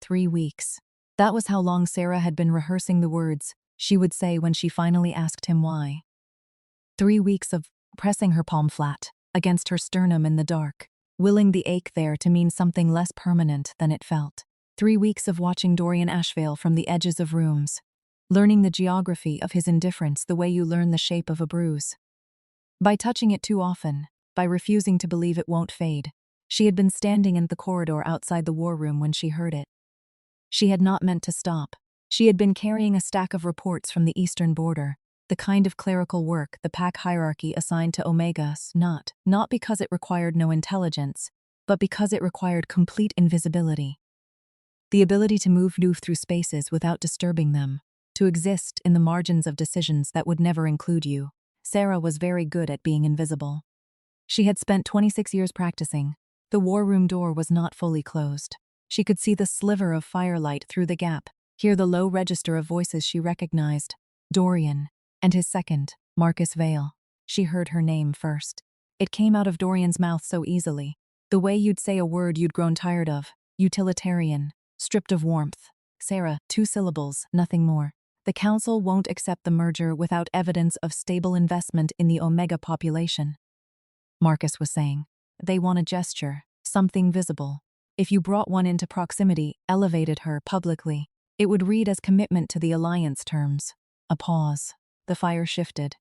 3 weeks. That was how long Sarah had been rehearsing the words she would say when she finally asked him why. 3 weeks of pressing her palm flat against her sternum in the dark, willing the ache there to mean something less permanent than it felt. 3 weeks of watching Dorian Ashvale from the edges of rooms, learning the geography of his indifference the way you learn the shape of a bruise. By touching it too often, by refusing to believe it won't fade, she had been standing in the corridor outside the war room when she heard it. She had not meant to stop. She had been carrying a stack of reports from the eastern border, the kind of clerical work the pack hierarchy assigned to Omegas, not because it required no intelligence, but because it required complete invisibility. The ability to move through spaces without disturbing them, to exist in the margins of decisions that would never include you. Sarah was very good at being invisible. She had spent 26 years practicing. The war room door was not fully closed. She could see the sliver of firelight through the gap, hear the low register of voices she recognized. Dorian, and his second, Marcus Vale. She heard her name first. It came out of Dorian's mouth so easily, the way you'd say a word you'd grown tired of, utilitarian, stripped of warmth. Sarah, 2 syllables, nothing more. The council won't accept the merger without evidence of stable investment in the Omega population. Marcus was saying. They want a gesture, something visible. If you brought one into proximity, elevated her publicly, it would read as commitment to the alliance terms. A pause. The fire shifted.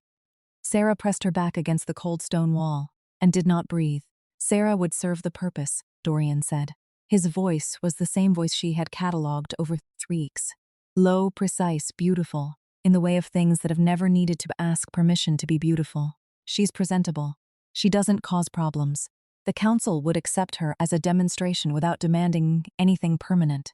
Sarah pressed her back against the cold stone wall and did not breathe. Sarah would serve the purpose, Dorian said. His voice was the same voice she had catalogued over 3 weeks. Low, precise, beautiful, in the way of things that have never needed to ask permission to be beautiful. She's presentable. She doesn't cause problems. The council would accept her as a demonstration without demanding anything permanent.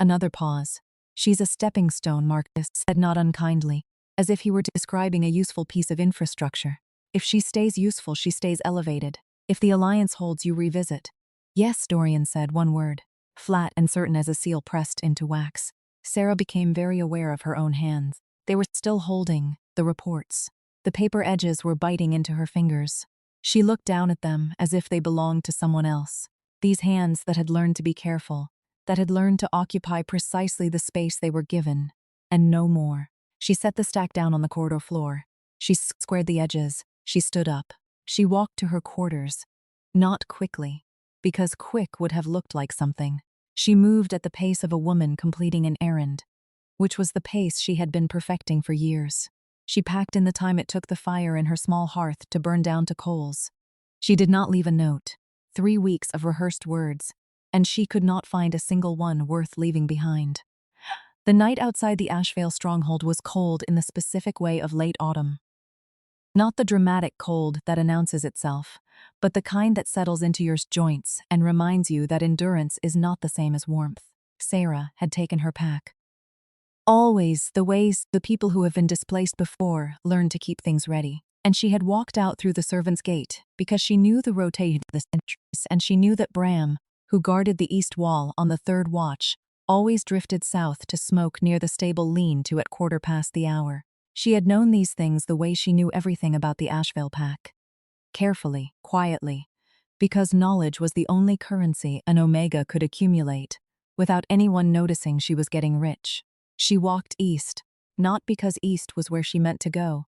Another pause. She's a stepping stone, Marcus said not unkindly, as if he were describing a useful piece of infrastructure. If she stays useful, she stays elevated. If the alliance holds, you revisit. Yes, Dorian said, one word, flat and certain as a seal pressed into wax. Sarah became very aware of her own hands. They were still holding the reports. The paper edges were biting into her fingers. She looked down at them as if they belonged to someone else. These hands that had learned to be careful, that had learned to occupy precisely the space they were given, and no more. She set the stack down on the corridor floor. She squared the edges. She stood up. She walked to her quarters. Not quickly, because quick would have looked like something. She moved at the pace of a woman completing an errand, which was the pace she had been perfecting for years. She packed in the time it took the fire in her small hearth to burn down to coals. She did not leave a note. 3 weeks of rehearsed words, and she could not find a single one worth leaving behind. The night outside the Ashvale stronghold was cold in the specific way of late autumn. Not the dramatic cold that announces itself, but the kind that settles into your joints and reminds you that endurance is not the same as warmth. Sarah had taken her pack. Always the ways the people who have been displaced before learn to keep things ready. And she had walked out through the servants' gate because she knew the rotation of the sentries, and she knew that Bram, who guarded the east wall on the 3rd watch, always drifted south to smoke near the stable lean-to at 1/4 the hour. She had known these things the way she knew everything about the Ashvale pack. Carefully, quietly, because knowledge was the only currency an Omega could accumulate, without anyone noticing she was getting rich. She walked east, not because east was where she meant to go,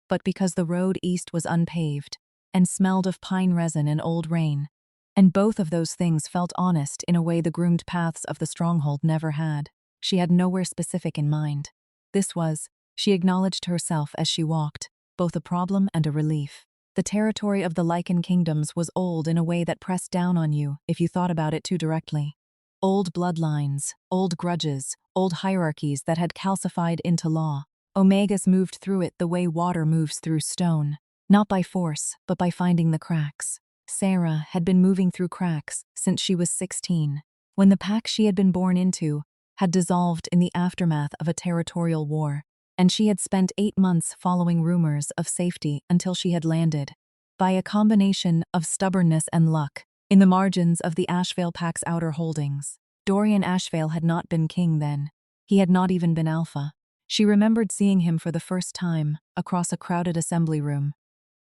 but because the road east was unpaved and smelled of pine resin and old rain, and both of those things felt honest in a way the groomed paths of the stronghold never had. She had nowhere specific in mind. This was, she acknowledged herself as she walked, both a problem and a relief. The territory of the Lycan kingdoms was old in a way that pressed down on you if you thought about it too directly. Old bloodlines, old grudges, old hierarchies that had calcified into law. Omegas moved through it the way water moves through stone, not by force, but by finding the cracks. Sarah had been moving through cracks since she was 16, when the pack she had been born into had dissolved in the aftermath of a territorial war, and she had spent 8 months following rumors of safety until she had landed, by a combination of stubbornness and luck, in the margins of the Ashvale pack's outer holdings. Dorian Ashvale had not been king then. He had not even been alpha. She remembered seeing him for the first time across a crowded assembly room.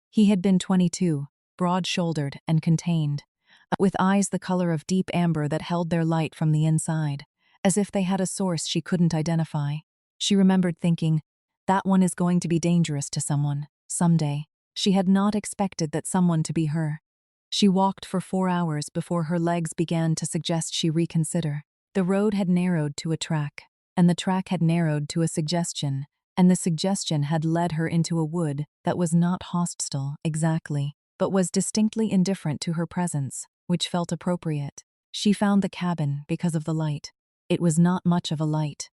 He had been 22, broad-shouldered and contained, with eyes the color of deep amber that held their light from the inside, as if they had a source she couldn't identify. She remembered thinking, that one is going to be dangerous to someone, someday. She had not expected that someone to be her. She walked for 4 hours before her legs began to suggest she reconsider. The road had narrowed to a track, and the track had narrowed to a suggestion, and the suggestion had led her into a wood that was not hostile exactly, but was distinctly indifferent to her presence, which felt appropriate. She found the cabin because of the light. It was not much of a light.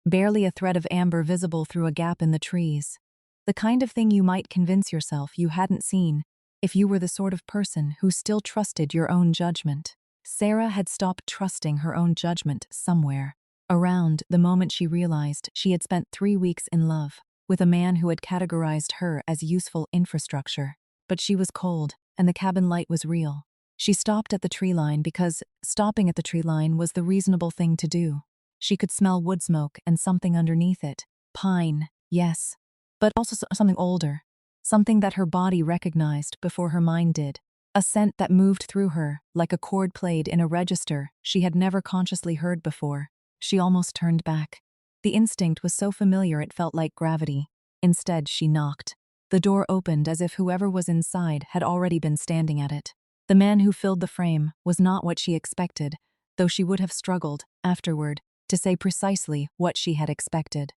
Barely a thread of amber visible through a gap in the trees. The kind of thing you might convince yourself you hadn't seen if you were the sort of person who still trusted your own judgment. Sarah had stopped trusting her own judgment somewhere around the moment she realized she had spent 3 weeks in love with a man who had categorized her as useful infrastructure. But she was cold, and the cabin light was real. She stopped at the tree line because stopping at the tree line was the reasonable thing to do. She could smell wood smoke and something underneath it. Pine, yes, but also something older. Something that her body recognized before her mind did. A scent that moved through her, like a chord played in a register she had never consciously heard before. She almost turned back. The instinct was so familiar it felt like gravity. Instead, she knocked. The door opened as if whoever was inside had already been standing at it. The man who filled the frame was not what she expected, though she would have struggled, afterward, to say precisely what she had expected.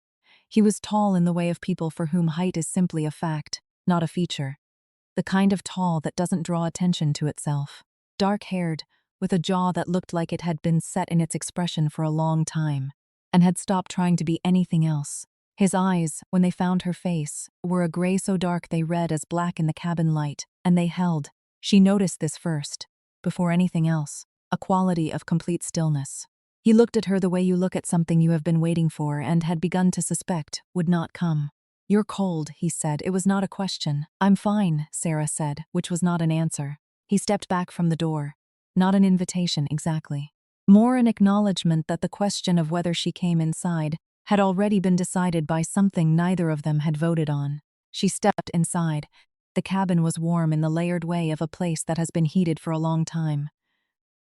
He was tall in the way of people for whom height is simply a fact, not a feature. The kind of tall that doesn't draw attention to itself. Dark-haired, with a jaw that looked like it had been set in its expression for a long time, and had stopped trying to be anything else. His eyes, when they found her face, were a gray so dark they read as black in the cabin light, and they held. She noticed this first, before anything else, a quality of complete stillness. He looked at her the way you look at something you have been waiting for and had begun to suspect would not come. "You're cold," he said. It was not a question. "I'm fine," Sarah said, which was not an answer. He stepped back from the door. Not an invitation, exactly. More an acknowledgement that the question of whether she came inside had already been decided by something neither of them had voted on. She stepped inside. The cabin was warm in the layered way of a place that has been heated for a long time,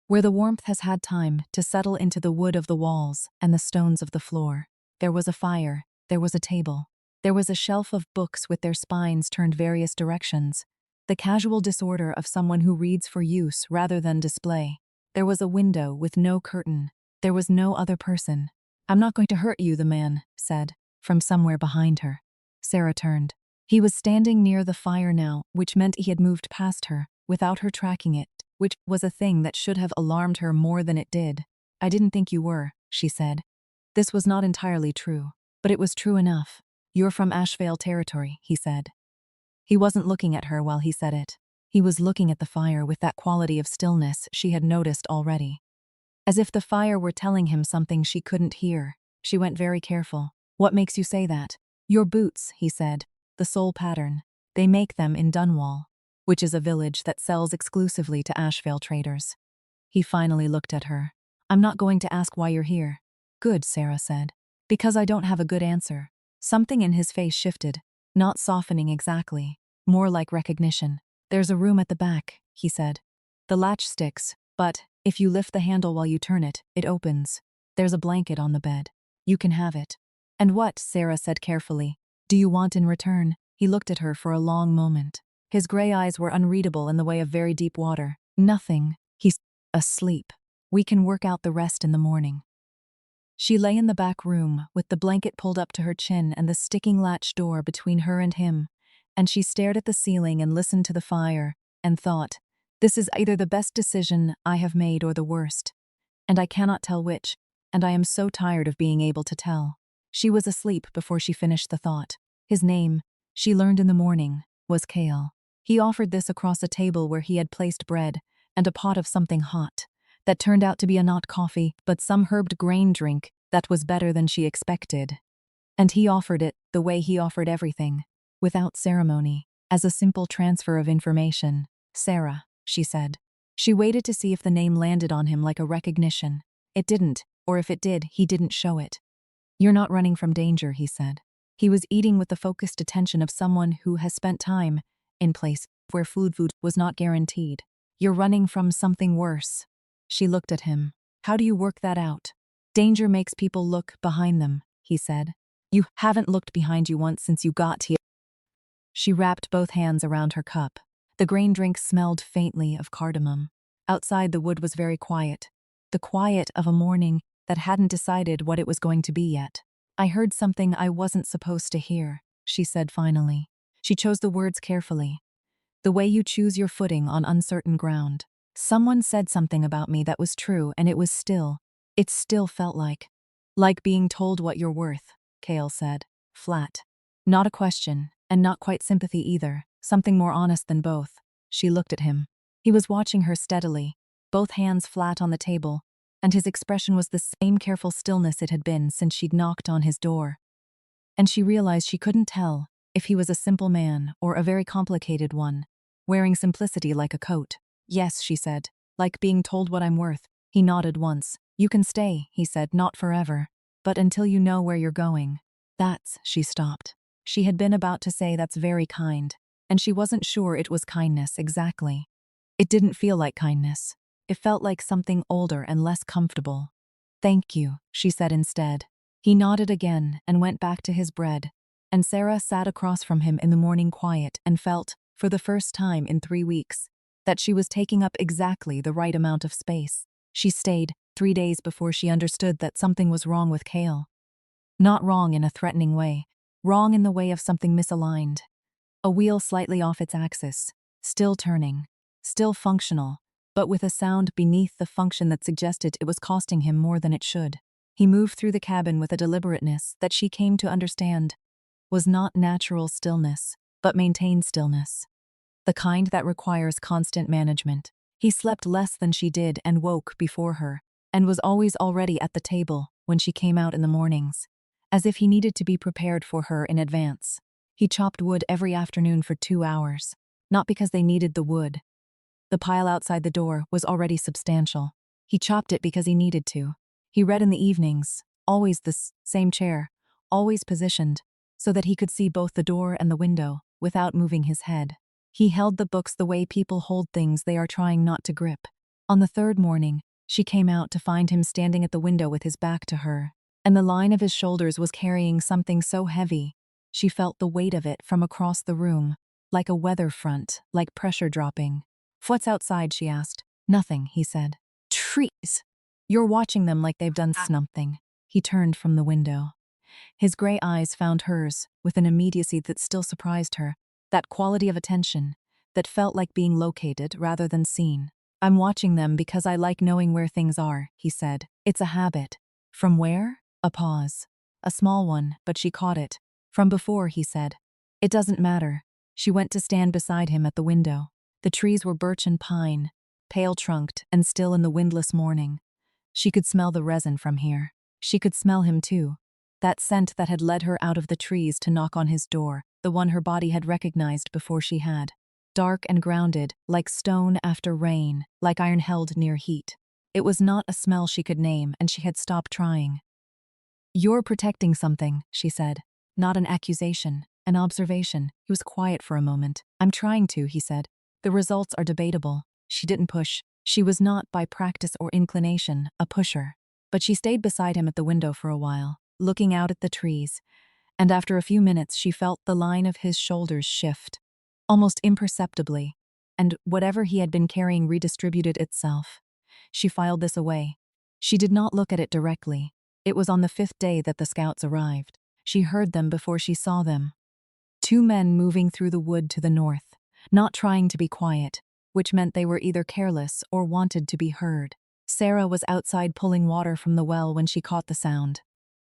where the warmth has had time to settle into the wood of the walls and the stones of the floor. There was a fire. There was a table. There was a shelf of books with their spines turned various directions, the casual disorder of someone who reads for use rather than display. There was a window with no curtain. There was no other person. "I'm not going to hurt you," the man said, from somewhere behind her. Sarah turned. He was standing near the fire now, which meant he had moved past her, without her tracking it, which was a thing that should have alarmed her more than it did. "I didn't think you were," she said. This was not entirely true, but it was true enough. "You're from Ashvale territory," he said. He wasn't looking at her while he said it. He was looking at the fire with that quality of stillness she had noticed already. As if the fire were telling him something she couldn't hear. She went very careful. "What makes you say that?" "Your boots," he said. "The sole pattern. They make them in Dunwall, which is a village that sells exclusively to Ashvale traders." He finally looked at her. "I'm not going to ask why you're here." "Good," Sarah said. "Because I don't have a good answer." Something in his face shifted, not softening exactly, more like recognition. "There's a room at the back," he said. "The latch sticks, but if you lift the handle while you turn it, it opens. There's a blanket on the bed. You can have it." "And what," Sarah said carefully, "do you want in return?" He looked at her for a long moment. His gray eyes were unreadable in the way of very deep water. "Nothing." He's asleep. "We can work out the rest in the morning." She lay in the back room, with the blanket pulled up to her chin and the sticking latch door between her and him, and she stared at the ceiling and listened to the fire, and thought, "This is either the best decision I have made or the worst, and I cannot tell which, and I am so tired of being able to tell." She was asleep before she finished the thought. His name, she learned in the morning, was Kale. He offered this across a table where he had placed bread and a pot of something hot, that turned out to be a not coffee, but some herbed grain drink that was better than she expected. And he offered it the way he offered everything, without ceremony, as a simple transfer of information. "Sarah," she said. She waited to see if the name landed on him like a recognition. It didn't, or if it did, he didn't show it. "You're not running from danger," he said. He was eating with the focused attention of someone who has spent time in place where food was not guaranteed. "You're running from something worse." She looked at him. "How do you work that out?" Danger makes people look behind them, he said. You haven't looked behind you once since you got here. She wrapped both hands around her cup. The grain drink smelled faintly of cardamom. Outside, the wood was very quiet. The quiet of a morning that hadn't decided what it was going to be yet. I heard something I wasn't supposed to hear, she said finally. She chose the words carefully. The way you choose your footing on uncertain ground. Someone said something about me that was true, and it still felt like being told what you're worth, Kale said, flat. Not a question, and not quite sympathy either, something more honest than both. She looked at him. He was watching her steadily, both hands flat on the table, and his expression was the same careful stillness it had been since she'd knocked on his door. And she realized she couldn't tell if he was a simple man or a very complicated one, wearing simplicity like a coat. Yes, she said, like being told what I'm worth. He nodded once. You can stay, he said, not forever, but until you know where you're going. She stopped. She had been about to say that's very kind, and she wasn't sure it was kindness exactly. It didn't feel like kindness. It felt like something older and less comfortable. Thank you, she said instead. He nodded again and went back to his bread, and Sarah sat across from him in the morning quiet and felt, for the first time in 3 weeks, that she was taking up exactly the right amount of space. She stayed 3 days before she understood that something was wrong with Kale. Not wrong in a threatening way, wrong in the way of something misaligned. A wheel slightly off its axis, still turning, still functional, but with a sound beneath the function that suggested it was costing him more than it should. He moved through the cabin with a deliberateness that she came to understand was not natural stillness, but maintained stillness. The kind that requires constant management. He slept less than she did and woke before her, and was always already at the table when she came out in the mornings, as if he needed to be prepared for her in advance. He chopped wood every afternoon for 2 hours, not because they needed the wood. The pile outside the door was already substantial. He chopped it because he needed to. He read in the evenings, always the same chair, always positioned, so that he could see both the door and the window, without moving his head. He held the books the way people hold things they are trying not to grip. On the third morning, she came out to find him standing at the window with his back to her, and the line of his shoulders was carrying something so heavy. She felt the weight of it from across the room, like a weather front, like pressure dropping. What's outside, she asked. Nothing, he said. Trees. You're watching them like they've done something. He turned from the window. His gray eyes found hers, with an immediacy that still surprised her, that quality of attention, that felt like being located rather than seen. I'm watching them because I like knowing where things are, he said. It's a habit. From where? A pause. A small one, but she caught it. From before, he said. It doesn't matter. She went to stand beside him at the window. The trees were birch and pine, pale-trunked and still in the windless morning. She could smell the resin from here. She could smell him too. That scent that had led her out of the trees to knock on his door, the one her body had recognized before she had. Dark and grounded, like stone after rain, like iron held near heat. It was not a smell she could name, and she had stopped trying. You're protecting something, she said. Not an accusation, an observation. He was quiet for a moment. I'm trying to, he said. The results are debatable. She didn't push. She was not, by practice or inclination, a pusher. But she stayed beside him at the window for a while, looking out at the trees, and after a few minutes she felt the line of his shoulders shift, almost imperceptibly, and whatever he had been carrying redistributed itself. She filed this away. She did not look at it directly. It was on the 5th day that the scouts arrived. She heard them before she saw them. 2 men moving through the wood to the north, not trying to be quiet, which meant they were either careless or wanted to be heard. Sarah was outside pulling water from the well when she caught the sound,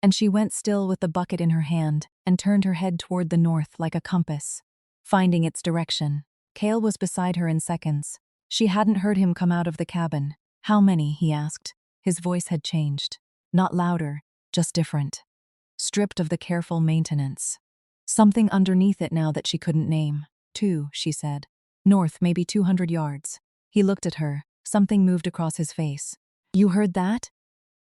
and she went still with the bucket in her hand and turned her head toward the north like a compass, finding its direction. Kale was beside her in seconds. She hadn't heard him come out of the cabin. How many, he asked. His voice had changed. Not louder, just different. Stripped of the careful maintenance. Something underneath it now that she couldn't name. 2, she said. North, maybe 200 yards. He looked at her. Something moved across his face. You heard that?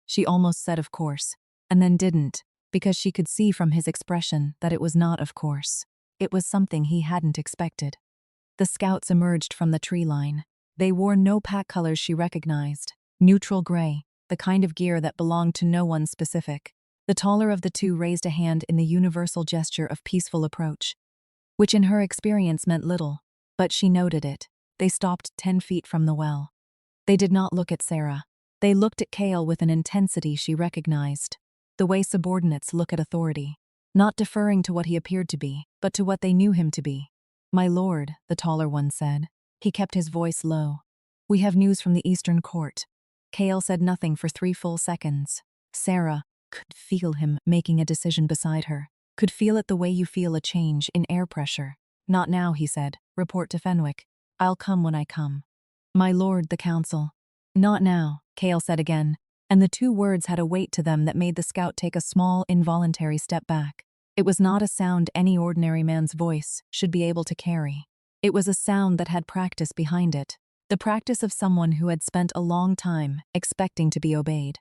She almost said of course, and then didn't, because she could see from his expression that it was not of course. It was something he hadn't expected. The scouts emerged from the tree line. They wore no pack colors she recognized. Neutral gray, the kind of gear that belonged to no one specific. The taller of the two raised a hand in the universal gesture of peaceful approach, which in her experience meant little, but she noted it. They stopped 10 feet from the well. They did not look at Sarah. They looked at Kale with an intensity she recognized, the way subordinates look at authority, not deferring to what he appeared to be, but to what they knew him to be. "My lord," the taller one said. He kept his voice low. "We have news from the Eastern Court." Kale said nothing for 3 full seconds. Sarah could feel him making a decision beside her, could feel it the way you feel a change in air pressure. "Not now," he said. "Report to Fenwick. I'll come when I come." "My lord, the council." "Not now," Kale said again, and the two words had a weight to them that made the scout take a small, involuntary step back. It was not a sound any ordinary man's voice should be able to carry. It was a sound that had practice behind it, the practice of someone who had spent a long time expecting to be obeyed.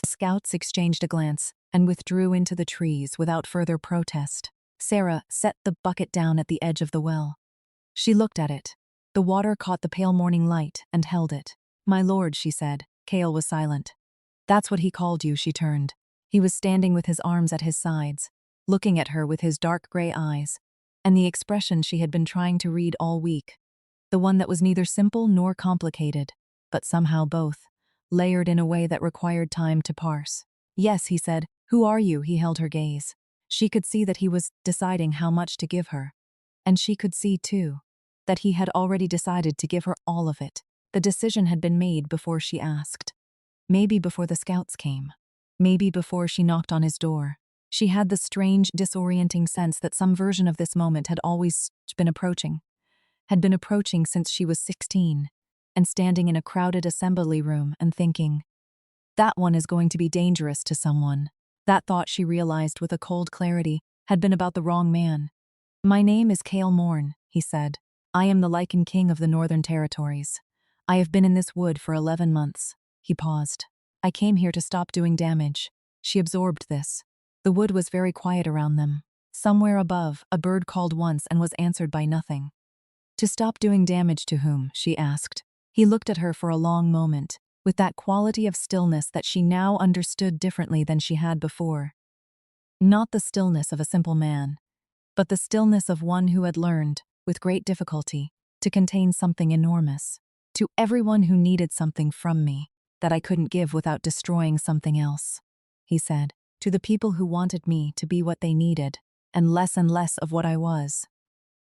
The scouts exchanged a glance and withdrew into the trees without further protest. Sarah set the bucket down at the edge of the well. She looked at it. The water caught the pale morning light and held it. "My lord," she said. Kale was silent. "That's what he called you," she turned. He was standing with his arms at his sides, looking at her with his dark gray eyes, and the expression she had been trying to read all week. The one that was neither simple nor complicated, but somehow both, layered in a way that required time to parse. "Yes," he said. "Who are you?" He held her gaze. She could see that he was deciding how much to give her. And she could see, too, that he had already decided to give her all of it. The decision had been made before she asked. Maybe before the scouts came. Maybe before she knocked on his door. She had the strange, disorienting sense that some version of this moment had always been approaching. Had been approaching since she was 16, and standing in a crowded assembly room and thinking, that one is going to be dangerous to someone. That thought, she realized with a cold clarity, had been about the wrong man. "My name is Kale Morn," he said. "I am the Lycan king of the Northern Territories. I have been in this wood for 11 months. He paused. "I came here to stop doing damage." She absorbed this. The wood was very quiet around them. Somewhere above, a bird called once and was answered by nothing. "To stop doing damage to whom?" she asked. He looked at her for a long moment, with that quality of stillness that she now understood differently than she had before. Not the stillness of a simple man, but the stillness of one who had learned, with great difficulty, to contain something enormous. "To everyone who needed something from me that I couldn't give without destroying something else," he said. "To the people who wanted me to be what they needed, and less of what I was."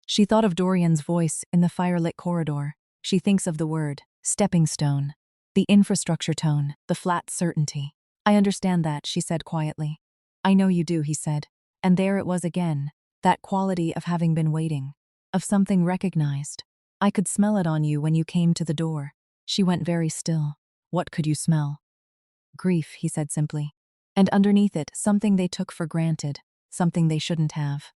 She thought of Dorian's voice in the firelit corridor. She thinks of the word, stepping stone, the infrastructure tone, the flat certainty. "I understand that," she said quietly. "I know you do," he said. And there it was again, that quality of having been waiting, of something recognized. "I could smell it on you when you came to the door." She went very still. "What could you smell?" "Grief," he said simply. And underneath it, something they took for granted, something they shouldn't have.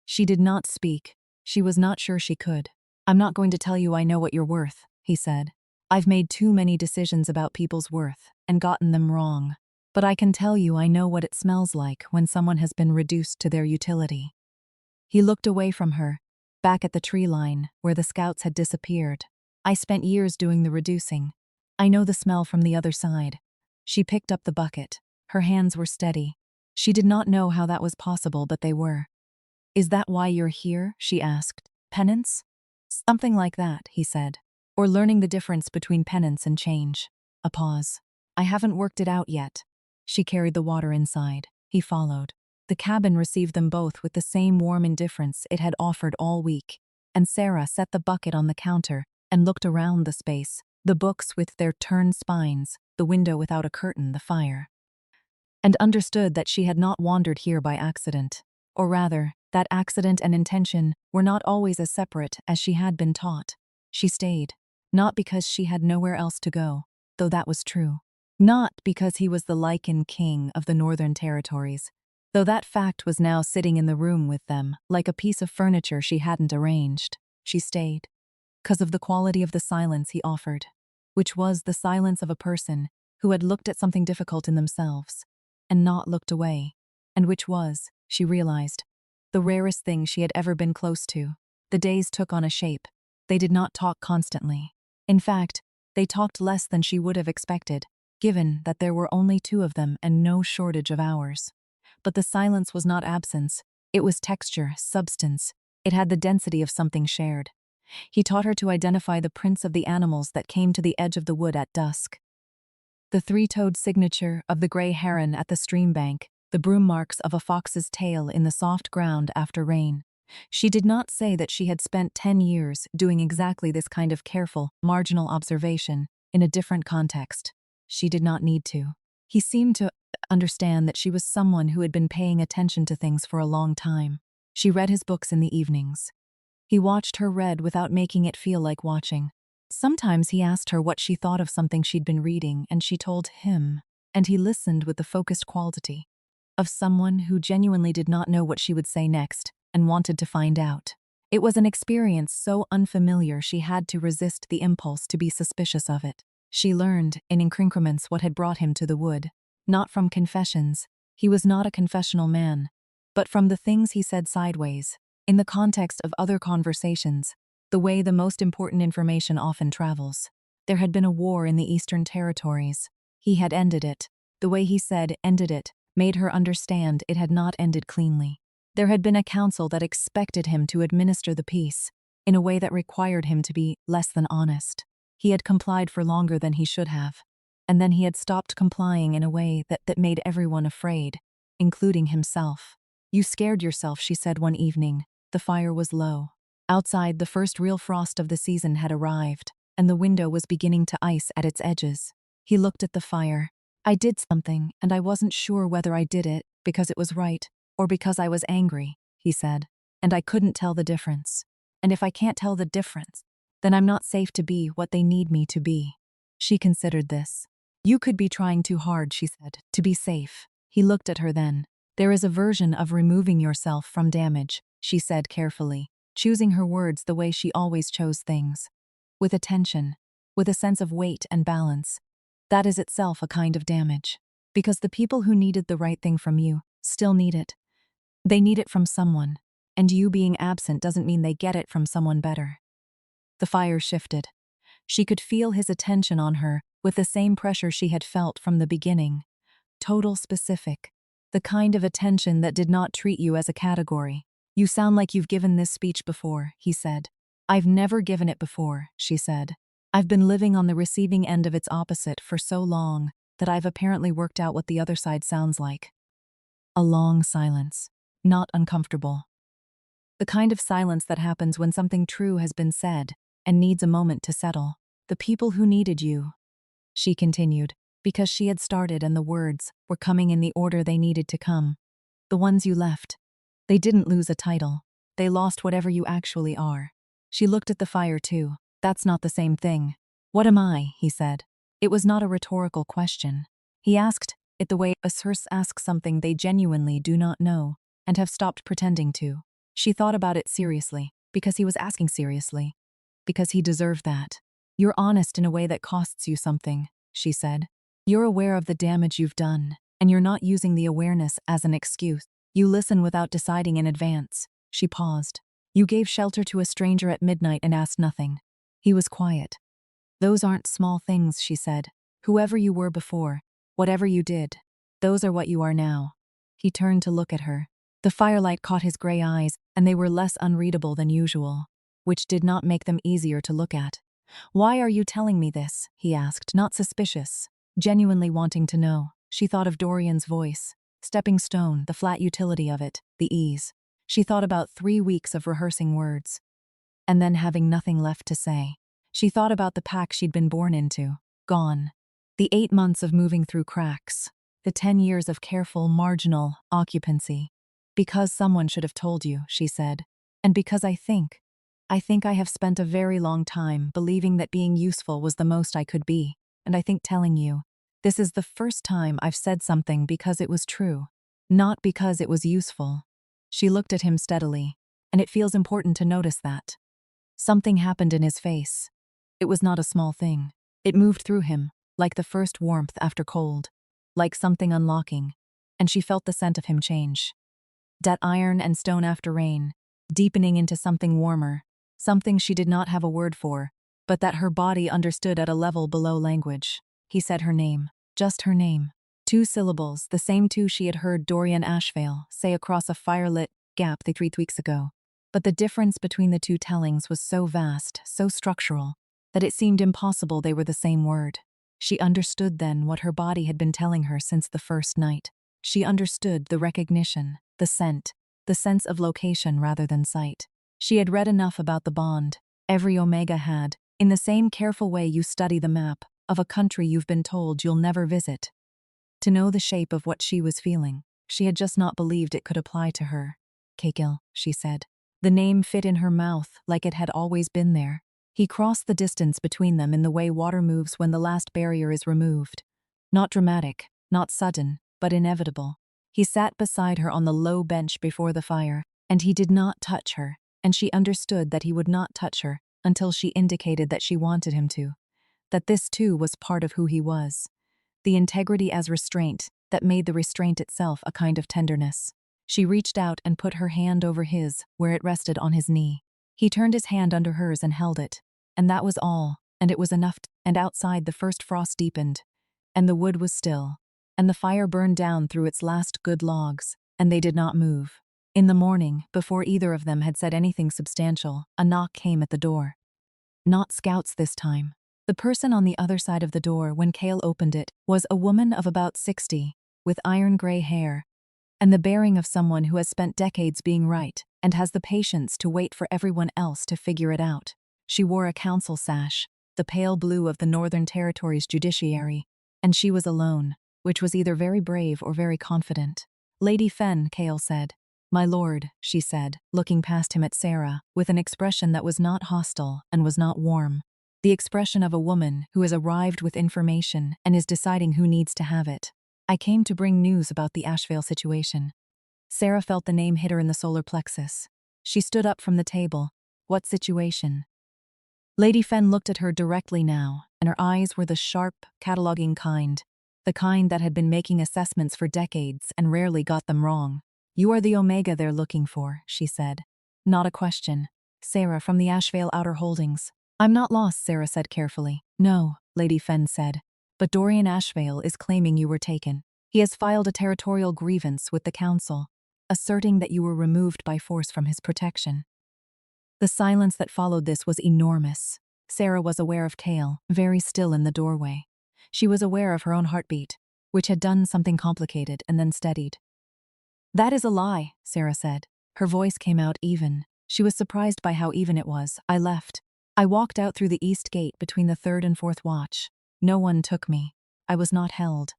She did not speak. She was not sure she could. "I'm not going to tell you I know what you're worth," he said. "I've made too many decisions about people's worth and gotten them wrong. But I can tell you I know what it smells like when someone has been reduced to their utility." He looked away from her, back at the tree line where the scouts had disappeared. "I spent years doing the reducing. I know the smell from the other side." She picked up the bucket. Her hands were steady. She did not know how that was possible, but they were. "Is that why you're here?" she asked. "Penance?" "Something like that," he said. "Or learning the difference between penance and change." A pause. "I haven't worked it out yet." She carried the water inside. He followed. The cabin received them both with the same warm indifference it had offered all week, and Sarah set the bucket on the counter and looked around the space, the books with their turned spines, the window without a curtain, the fire, and understood that she had not wandered here by accident. Or rather, that accident and intention were not always as separate as she had been taught. She stayed, not because she had nowhere else to go, though that was true. Not because he was the Lycan king of the Northern Territories, though that fact was now sitting in the room with them, like a piece of furniture she hadn't arranged. She stayed, because of the quality of the silence he offered, which was the silence of a person who had looked at something difficult in themselves, and not looked away, and which was, she realized, the rarest thing she had ever been close to. The days took on a shape. They did not talk constantly. In fact, they talked less than she would have expected. given that there were only two of them and no shortage of hours. But the silence was not absence. It was texture, substance. It had the density of something shared. He taught her to identify the prints of the animals that came to the edge of the wood at dusk. The three-toed signature of the gray heron at the stream bank, the broom marks of a fox's tail in the soft ground after rain. She did not say that she had spent 10 years doing exactly this kind of careful, marginal observation in a different context. She did not need to. He seemed to understand that she was someone who had been paying attention to things for a long time. She read his books in the evenings. He watched her read without making it feel like watching. Sometimes he asked her what she thought of something she'd been reading, and she told him, and he listened with the focused quality of someone who genuinely did not know what she would say next and wanted to find out. It was an experience so unfamiliar she had to resist the impulse to be suspicious of it. She learned, in increments, what had brought him to the wood. Not from confessions. He was not a confessional man. But from the things he said sideways, in the context of other conversations, the way the most important information often travels. There had been a war in the Eastern Territories. He had ended it. The way he said ended it made her understand it had not ended cleanly. There had been a council that expected him to administer the peace in a way that required him to be less than honest. He had complied for longer than he should have, and then he had stopped complying in a way that made everyone afraid, including himself. "You scared yourself," she said one evening. The fire was low. Outside, the first real frost of the season had arrived, and the window was beginning to ice at its edges. He looked at the fire. "I did something, and I wasn't sure whether I did it because it was right or because I was angry," he said. "And I couldn't tell the difference. And if I can't tell the difference, then I'm not safe to be what they need me to be." She considered this. "You could be trying too hard," she said, "to be safe." He looked at her then. "There is a version of removing yourself from damage," she said carefully, choosing her words the way she always chose things. "With attention, with a sense of weight and balance. That is itself a kind of damage. Because the people who needed the right thing from you still need it. They need it from someone, and you being absent doesn't mean they get it from someone better." The fire shifted. She could feel his attention on her with the same pressure she had felt from the beginning. Total, specific. The kind of attention that did not treat you as a category. "You sound like you've given this speech before," he said. "I've never given it before," she said. "I've been living on the receiving end of its opposite for so long that I've apparently worked out what the other side sounds like." A long silence. Not uncomfortable. The kind of silence that happens when something true has been said and needs a moment to settle. "The people who needed you," she continued, because she had started and the words were coming in the order they needed to come. "The ones you left. They didn't lose a title. They lost whatever you actually are." She looked at the fire too. "That's not the same thing." "What am I?" he said. It was not a rhetorical question. He asked it the way a source asks something they genuinely do not know and have stopped pretending to. She thought about it seriously, because he was asking seriously. Because he deserved that. "You're honest in a way that costs you something," she said. "You're aware of the damage you've done, and you're not using the awareness as an excuse. You listen without deciding in advance." She paused. "You gave shelter to a stranger at midnight and asked nothing." He was quiet. "Those aren't small things," she said. "Whoever you were before, whatever you did, those are what you are now." He turned to look at her. The firelight caught his gray eyes, and they were less unreadable than usual, which did not make them easier to look at. "Why are you telling me this?" he asked, not suspicious, genuinely wanting to know. She thought of Dorian's voice, stepping stone, the flat utility of it, the ease. She thought about 3 weeks of rehearsing words, and then having nothing left to say. She thought about the pack she'd been born into, gone. The 8 months of moving through cracks, the 10 years of careful, marginal occupancy. "Because someone should have told you," she said. "And because I think I have spent a very long time believing that being useful was the most I could be, and I think telling you, this is the first time I've said something because it was true, not because it was useful." She looked at him steadily, and it feels important to notice that. Something happened in his face. It was not a small thing. It moved through him, like the first warmth after cold, like something unlocking, and she felt the scent of him change. That iron and stone after rain, deepening into something warmer, something she did not have a word for, but that her body understood at a level below language. He said her name. just her name. 2 syllables, the same 2 she had heard Dorian Ashvale say across a firelit gap 3 weeks ago. But the difference between the 2 tellings was so vast, so structural, that it seemed impossible they were the same word. She understood then what her body had been telling her since the first night. She understood the recognition, the scent, the sense of location rather than sight. She had read enough about the bond, every Omega had, in the same careful way you study the map of a country you've been told you'll never visit, to know the shape of what she was feeling. She had just not believed it could apply to her. Keikil, she said. The name fit in her mouth like it had always been there. He crossed the distance between them in the way water moves when the last barrier is removed. Not dramatic, not sudden, but inevitable. He sat beside her on the low bench before the fire, and he did not touch her, and she understood that he would not touch her until she indicated that she wanted him to. That this too was part of who he was. The integrity as restraint that made the restraint itself a kind of tenderness. She reached out and put her hand over his, where it rested on his knee. He turned his hand under hers and held it. And that was all, and it was enough. And outside the first frost deepened, and the wood was still, and the fire burned down through its last good logs, and they did not move. In the morning, before either of them had said anything substantial, a knock came at the door. Not scouts this time. The person on the other side of the door when Cale opened it was a woman of about 60, with iron-gray hair, and the bearing of someone who has spent decades being right and has the patience to wait for everyone else to figure it out. She wore a council sash, the pale blue of the Northern Territory's judiciary, and she was alone, which was either very brave or very confident. Lady Fenn, Cale said. My lord, she said, looking past him at Sarah, with an expression that was not hostile and was not warm. The expression of a woman who has arrived with information and is deciding who needs to have it. I came to bring news about the Ashvale situation. Sarah felt the name hit her in the solar plexus. She stood up from the table. What situation? Lady Fenn looked at her directly now, and her eyes were the sharp, cataloging kind, the kind that had been making assessments for decades and rarely got them wrong. You are the Omega they're looking for, she said. Not a question. Sarah from the Ashvale Outer Holdings. I'm not lost, Sarah said carefully. No, Lady Fenn said. But Dorian Ashvale is claiming you were taken. He has filed a territorial grievance with the council, asserting that you were removed by force from his protection. The silence that followed this was enormous. Sarah was aware of Cale, very still in the doorway. She was aware of her own heartbeat, which had done something complicated and then steadied. That is a lie, Sarah said. Her voice came out even. She was surprised by how even it was. I left. I walked out through the east gate between the 3rd and 4th watch. No one took me. I was not held.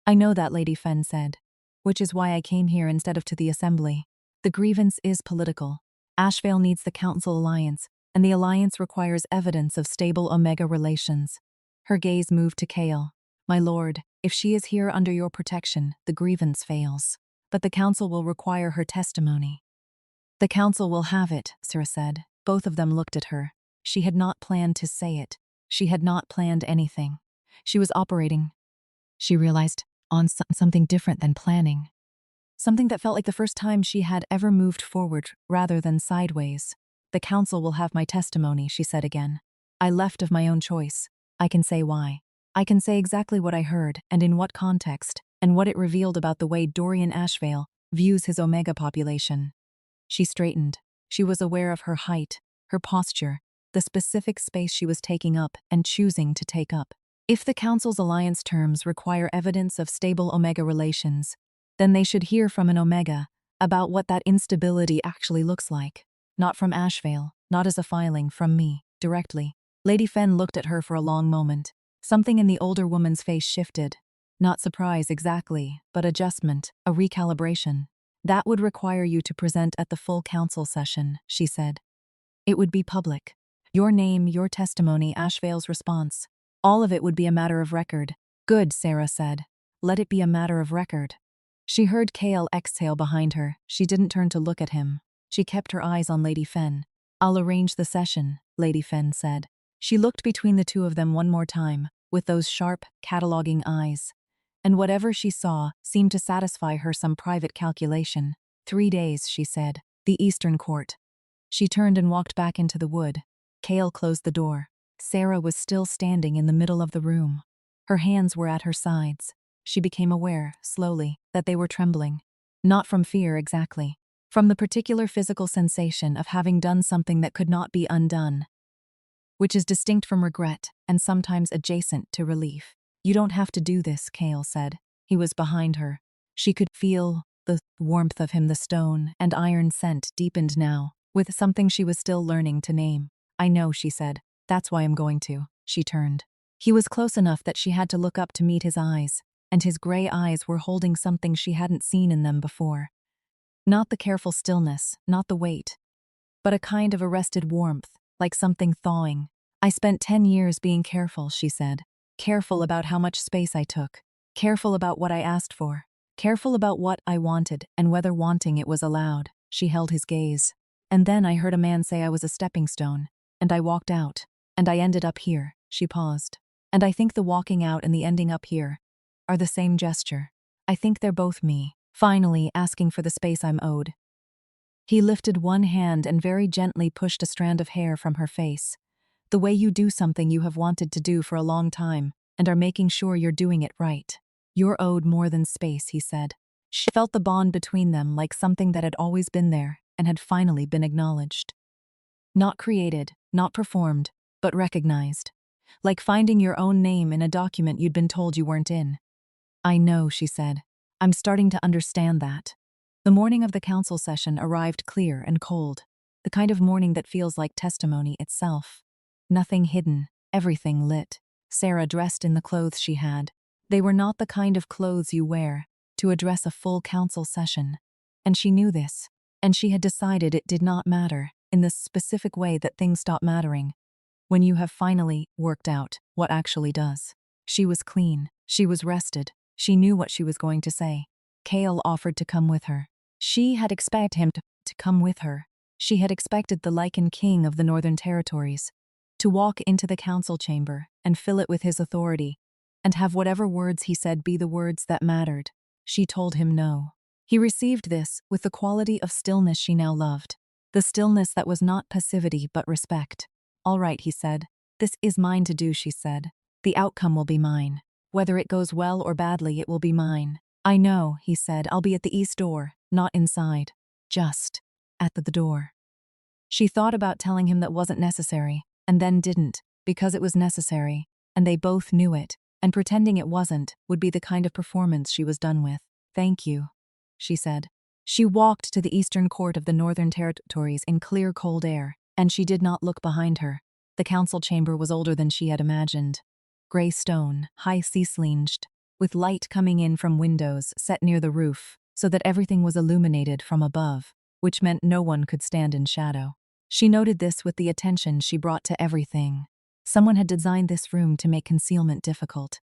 I know that, Lady Fenn said. Which is why I came here instead of to the assembly. The grievance is political. Ashvale needs the council alliance, and the alliance requires evidence of stable Omega relations. Her gaze moved to Cale. My lord, if she is here under your protection, the grievance fails. But the council will require her testimony. The council will have it, Sarah said. Both of them looked at her. She had not planned to say it. She had not planned anything. She was operating, she realized, on something different than planning. Something that felt like the first time she had ever moved forward rather than sideways. The council will have my testimony, she said again. I left of my own choice. I can say why. I can say exactly what I heard and in what context, and what it revealed about the way Dorian Ashvale views his Omega population. She straightened. She was aware of her height, her posture, the specific space she was taking up and choosing to take up. If the council's alliance terms require evidence of stable Omega relations, then they should hear from an Omega about what that instability actually looks like. Not from Ashvale, not as a filing, from me, directly. Lady Fenn looked at her for a long moment. Something in the older woman's face shifted. Not surprise exactly, but adjustment, a recalibration. That would require you to present at the full council session, she said. It would be public. Your name, your testimony, Ashvale's response. All of it would be a matter of record. Good, Sarah said. Let it be a matter of record. She heard Cale exhale behind her. She didn't turn to look at him. She kept her eyes on Lady Fenn. I'll arrange the session, Lady Fenn said. She looked between the two of them one more time, with those sharp, cataloging eyes. And whatever she saw seemed to satisfy her some private calculation. 3 days, she said. The Eastern Court. She turned and walked back into the wood. Cale closed the door. Sarah was still standing in the middle of the room. Her hands were at her sides. She became aware, slowly, that they were trembling. Not from fear exactly. From the particular physical sensation of having done something that could not be undone, which is distinct from regret and sometimes adjacent to relief. You don't have to do this, Cale said. He was behind her. She could feel the warmth of him, the stone and iron scent deepened now, with something she was still learning to name. I know, she said. That's why I'm going to. She turned. He was close enough that she had to look up to meet his eyes, and his gray eyes were holding something she hadn't seen in them before. Not the careful stillness, not the weight, but a kind of arrested warmth, like something thawing. I spent 10 years being careful, she said. Careful about how much space I took. Careful about what I asked for. Careful about what I wanted and whether wanting it was allowed. She held his gaze. And then I heard a man say I was a stepping stone. And I walked out. And I ended up here. She paused. And I think the walking out and the ending up here are the same gesture. I think they're both me, finally asking for the space I'm owed. He lifted one hand and very gently pushed a strand of hair from her face. The way you do something you have wanted to do for a long time and are making sure you're doing it right. You're owed more than space, he said. She felt the bond between them like something that had always been there and had finally been acknowledged. Not created, not performed, but recognized. Like finding your own name in a document you'd been told you weren't in. I know, she said. I'm starting to understand that. The morning of the council session arrived clear and cold, the kind of morning that feels like testimony itself. Nothing hidden, everything lit. Sarah dressed in the clothes she had. They were not the kind of clothes you wear to address a full council session. And she knew this, and she had decided it did not matter in the specific way that things stop mattering when you have finally worked out what actually does. She was clean, she was rested, she knew what she was going to say. Cale offered to come with her. She had expected him to come with her. She had expected the Lycan king of the Northern Territories to walk into the council chamber and fill it with his authority, and have whatever words he said be the words that mattered. She told him no. He received this with the quality of stillness she now loved, the stillness that was not passivity but respect. All right, he said. This is mine to do, she said. The outcome will be mine. Whether it goes well or badly, it will be mine. I know, he said. I'll be at the east door, not inside. Just at the door. She thought about telling him that wasn't necessary, and then didn't, because it was necessary, and they both knew it, and pretending it wasn't would be the kind of performance she was done with. Thank you, she said. She walked to the eastern court of the Northern Territories in clear, cold air, and she did not look behind her. The council chamber was older than she had imagined. Gray stone, high ceilinged, with light coming in from windows set near the roof, so that everything was illuminated from above, which meant no one could stand in shadow. She noted this with the attention she brought to everything. Someone had designed this room to make concealment difficult.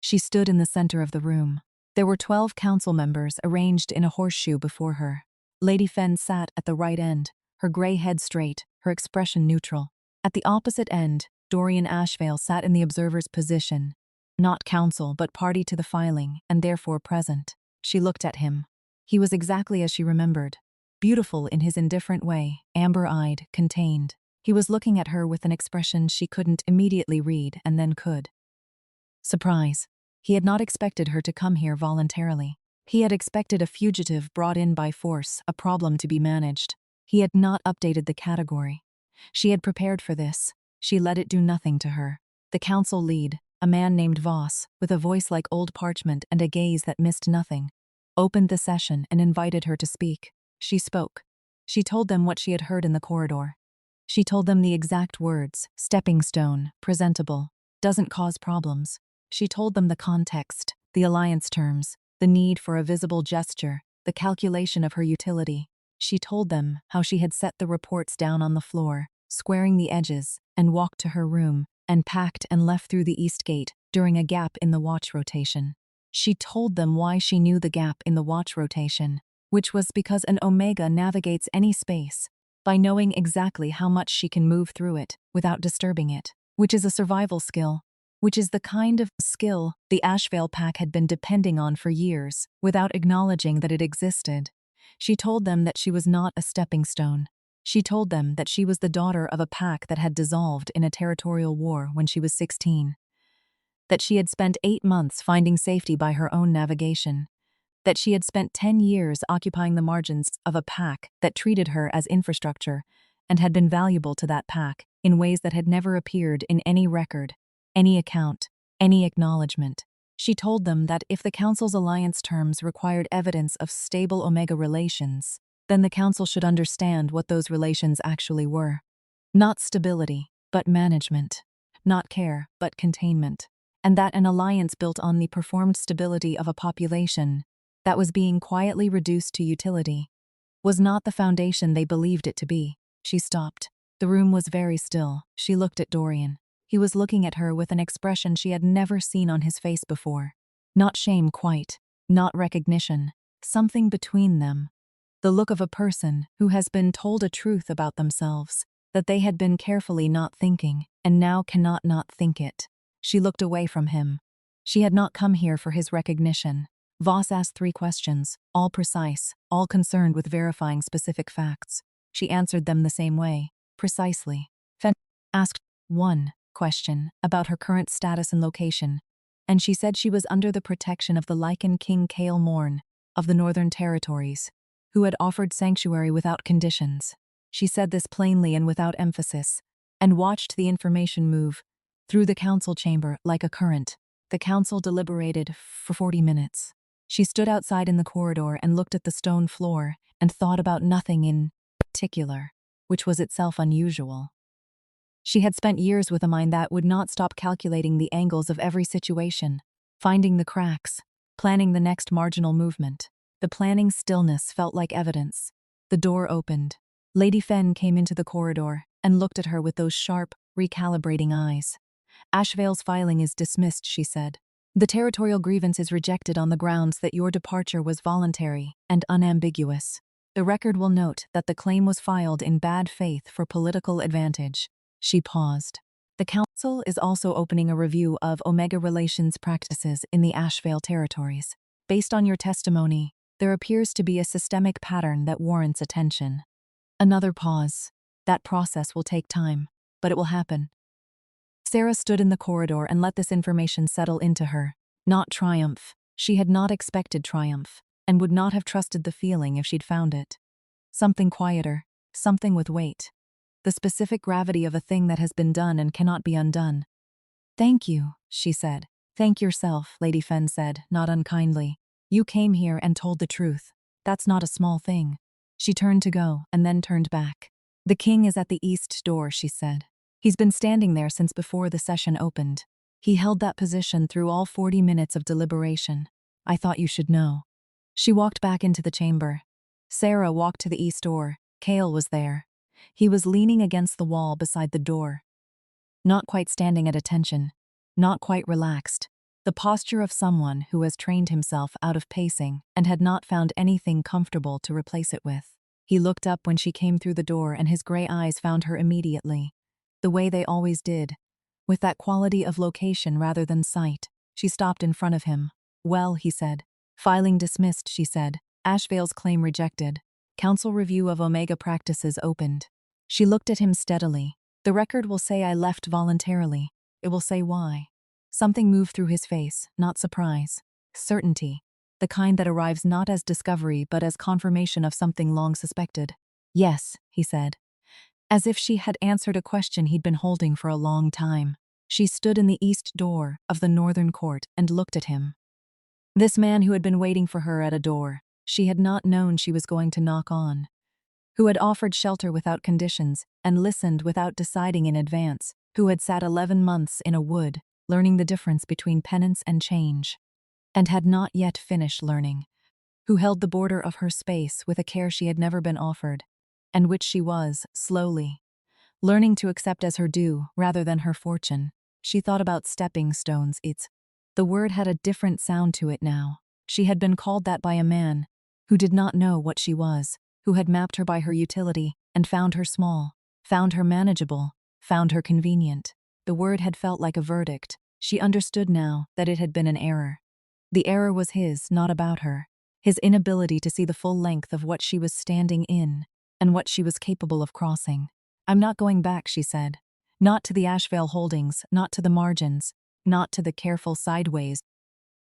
She stood in the center of the room. There were 12 council members arranged in a horseshoe before her. Lady Fenn sat at the right end, her gray head straight, her expression neutral. At the opposite end, Dorian Ashvale sat in the observer's position, not counsel but party to the filing, and therefore present. She looked at him. He was exactly as she remembered. Beautiful in his indifferent way, amber-eyed, contained. He was looking at her with an expression she couldn't immediately read and then could. Surprise. He had not expected her to come here voluntarily. He had expected a fugitive brought in by force, a problem to be managed. He had not updated the category. She had prepared for this. She let it do nothing to her. The council lead, a man named Voss, with a voice like old parchment and a gaze that missed nothing, opened the session and invited her to speak. She spoke. She told them what she had heard in the corridor. She told them the exact words: stepping stone, presentable, doesn't cause problems. She told them the context, the alliance terms, the need for a visible gesture, the calculation of her utility. She told them how she had set the reports down on the floor, squaring the edges, and walked to her room, and packed and left through the east gate during a gap in the watch rotation. She told them why she knew the gap in the watch rotation, which was because an omega navigates any space by knowing exactly how much she can move through it without disturbing it, which is a survival skill, which is the kind of skill the Ashvale pack had been depending on for years without acknowledging that it existed. She told them that she was not a stepping stone. She told them that she was the daughter of a pack that had dissolved in a territorial war when she was 16. that she had spent 8 months finding safety by her own navigation, that she had spent 10 years occupying the margins of a pack that treated her as infrastructure and had been valuable to that pack in ways that had never appeared in any record, any account, any acknowledgement. She told them that if the Council's alliance terms required evidence of stable Omega relations, then the Council should understand what those relations actually were. Not stability, but management. Not care, but containment. And that an alliance built on the performed stability of a population that was being quietly reduced to utility was not the foundation they believed it to be. She stopped. The room was very still. She looked at Dorian. He was looking at her with an expression she had never seen on his face before. Not shame quite, not recognition, something between them. The look of a person who has been told a truth about themselves that they had been carefully not thinking and now cannot not think it. She looked away from him. She had not come here for his recognition. Voss asked 3 questions, all precise, all concerned with verifying specific facts. She answered them the same way, precisely. Fen asked 1 question about her current status and location, and she said she was under the protection of the Lycan King Kael Morn of the Northern Territories, who had offered sanctuary without conditions. She said this plainly and without emphasis, and watched the information move through the council chamber like a current. The council deliberated for 40 minutes. She stood outside in the corridor and looked at the stone floor and thought about nothing in particular, which was itself unusual. She had spent years with a mind that would not stop calculating the angles of every situation, finding the cracks, planning the next marginal movement. The planning stillness felt like evidence. The door opened. Lady Fen came into the corridor and looked at her with those sharp, recalibrating eyes. Ashvale's filing is dismissed, she said. The territorial grievance is rejected on the grounds that your departure was voluntary and unambiguous. The record will note that the claim was filed in bad faith for political advantage. She paused. The Council is also opening a review of Omega relations practices in the Ashvale territories. Based on your testimony, there appears to be a systemic pattern that warrants attention. Another pause. That process will take time, but it will happen. Sarah stood in the corridor and let this information settle into her. Not triumph. She had not expected triumph, and would not have trusted the feeling if she'd found it. Something quieter, something with weight. The specific gravity of a thing that has been done and cannot be undone. Thank you, she said. Thank yourself, Lady Fen said, not unkindly. You came here and told the truth. That's not a small thing. She turned to go, and then turned back. The king is at the east door, she said. He's been standing there since before the session opened. He held that position through all 40 minutes of deliberation. I thought you should know. She walked back into the chamber. Sarah walked to the east door. Kael was there. He was leaning against the wall beside the door. Not quite standing at attention. Not quite relaxed. The posture of someone who has trained himself out of pacing and had not found anything comfortable to replace it with. He looked up when she came through the door and his gray eyes found her immediately. The way they always did. With that quality of location rather than sight. She stopped in front of him. Well, he said. Filing dismissed, she said. Ashvale's claim rejected. Council review of Omega practices opened. She looked at him steadily. The record will say I left voluntarily. It will say why. Something moved through his face, not surprise. Certainty. The kind that arrives not as discovery but as confirmation of something long suspected. Yes, he said. As if she had answered a question he'd been holding for a long time. She stood in the east door of the northern court and looked at him. This man who had been waiting for her at a door she had not known she was going to knock on. Who had offered shelter without conditions and listened without deciding in advance. Who had sat 11 months in a wood, learning the difference between penance and change. And had not yet finished learning. Who held the border of her space with a care she had never been offered. And which she was, slowly, learning to accept as her due rather than her fortune. She thought about stepping stones. The word had a different sound to it now. She had been called that by a man who did not know what she was, who had mapped her by her utility and found her small, found her manageable, found her convenient. The word had felt like a verdict. She understood now that it had been an error. The error was his, not about her. His inability to see the full length of what she was standing in. And what she was capable of crossing. I'm not going back, she said. Not to the Ashvale holdings, not to the margins. not to the careful sideways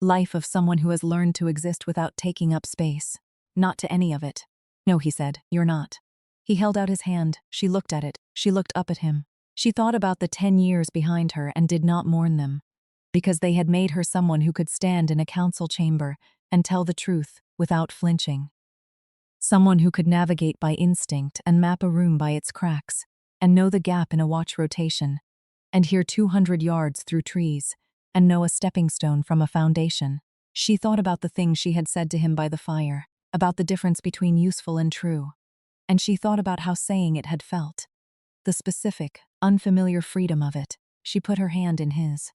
life of someone who has learned to exist without taking up space. Not to any of it. No, he said, you're not. He held out his hand. She looked at it. She looked up at him. She thought about the 10 years behind her and did not mourn them, because they had made her someone who could stand in a council chamber and tell the truth without flinching. Someone who could navigate by instinct and map a room by its cracks, and know the gap in a watch rotation, and hear 200 yards through trees, and know a stepping stone from a foundation. She thought about the things she had said to him by the fire, about the difference between useful and true. And she thought about how saying it had felt. The specific, unfamiliar freedom of it. She put her hand in his.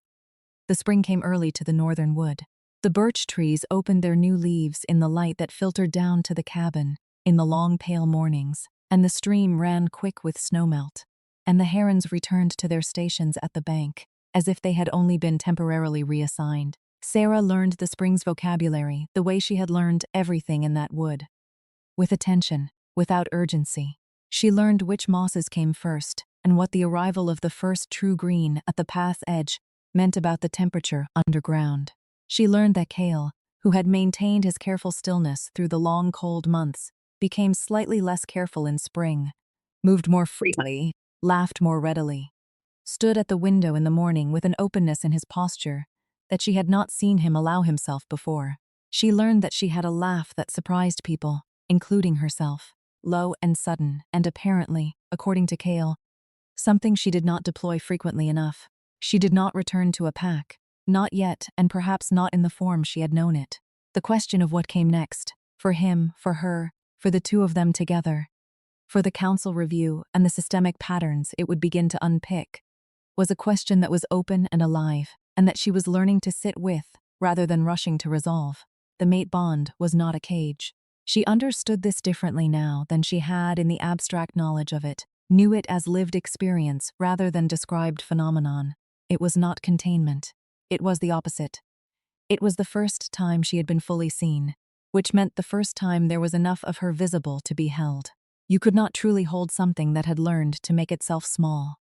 The spring came early to the northern wood. The birch trees opened their new leaves in the light that filtered down to the cabin in the long pale mornings, and the stream ran quick with snowmelt, and the herons returned to their stations at the bank, as if they had only been temporarily reassigned. Sarah learned the spring's vocabulary the way she had learned everything in that wood. With attention, without urgency. She learned which mosses came first, and what the arrival of the first true green at the path's edge meant about the temperature underground. She learned that Cale, who had maintained his careful stillness through the long cold months, became slightly less careful in spring, moved more freely, laughed more readily, stood at the window in the morning with an openness in his posture that she had not seen him allow himself before. She learned that she had a laugh that surprised people, including herself, low and sudden, and apparently, according to Cale, something she did not deploy frequently enough. She did not return to a pack, not yet, and perhaps not in the form she had known it. The question of what came next, for him, for her, for the two of them together, for the council review and the systemic patterns it would begin to unpick, was a question that was open and alive, and that she was learning to sit with, rather than rushing to resolve. The mate bond was not a cage. She understood this differently now than she had in the abstract knowledge of it, knew it as lived experience rather than described phenomenon. It was not containment. It was the opposite. It was the first time she had been fully seen, which meant the first time there was enough of her visible to be held. You could not truly hold something that had learned to make itself small.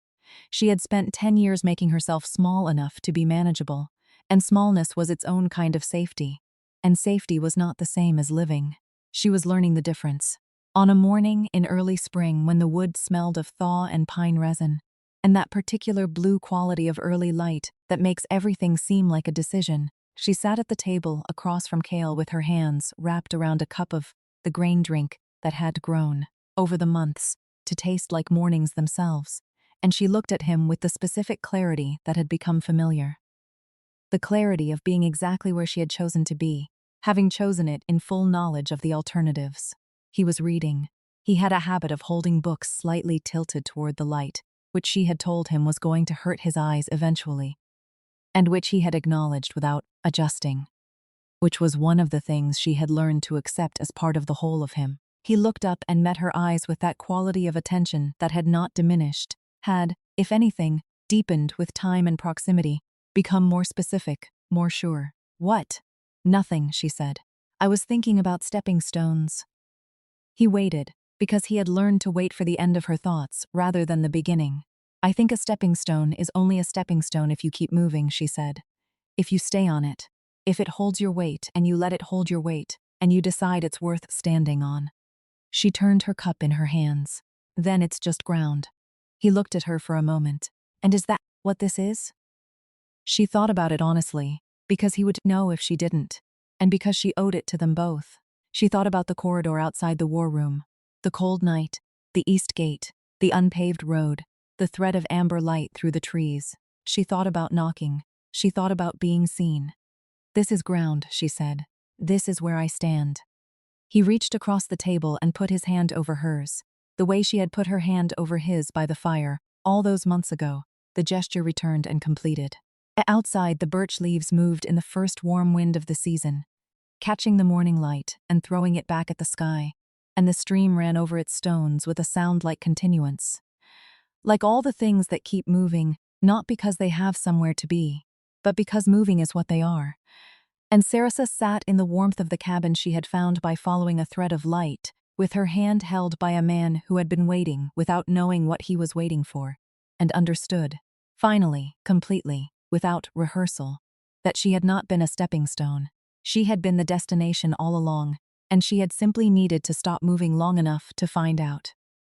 She had spent 10 years making herself small enough to be manageable, and smallness was its own kind of safety. And safety was not the same as living. She was learning the difference. On a morning in early spring when the wood smelled of thaw and pine resin, and that particular blue quality of early light that makes everything seem like a decision, she sat at the table across from Cale with her hands wrapped around a cup of the grain drink that had grown, over the months, to taste like mornings themselves, and she looked at him with the specific clarity that had become familiar. The clarity of being exactly where she had chosen to be, having chosen it in full knowledge of the alternatives. He was reading. He had a habit of holding books slightly tilted toward the light, which she had told him was going to hurt his eyes eventually, and which he had acknowledged without adjusting, which was one of the things she had learned to accept as part of the whole of him. He looked up and met her eyes with that quality of attention that had not diminished, had, if anything, deepened with time and proximity, become more specific, more sure. What? Nothing, she said. I was thinking about stepping stones. He waited, because he had learned to wait for the end of her thoughts rather than the beginning. I think a stepping stone is only a stepping stone if you keep moving, she said. If you stay on it. If it holds your weight and you let it hold your weight, and you decide it's worth standing on. She turned her cup in her hands. Then it's just ground. He looked at her for a moment. And is that what this is? She thought about it honestly, because he would know if she didn't, and because she owed it to them both. She thought about the corridor outside the war room, the cold night, the east gate, the unpaved road, the thread of amber light through the trees. She thought about knocking. She thought about being seen. This is ground, she said. This is where I stand. He reached across the table and put his hand over hers, the way she had put her hand over his by the fire, all those months ago. The gesture returned and completed. Outside, the birch leaves moved in the first warm wind of the season, catching the morning light and throwing it back at the sky, and the stream ran over its stones with a sound like continuance. Like all the things that keep moving, not because they have somewhere to be, but because moving is what they are. And Sarasa sat in the warmth of the cabin she had found by following a thread of light, with her hand held by a man who had been waiting without knowing what he was waiting for, and understood, finally, completely. without rehearsal, that she had not been a stepping stone. She had been the destination all along, and she had simply needed to stop moving long enough to find out.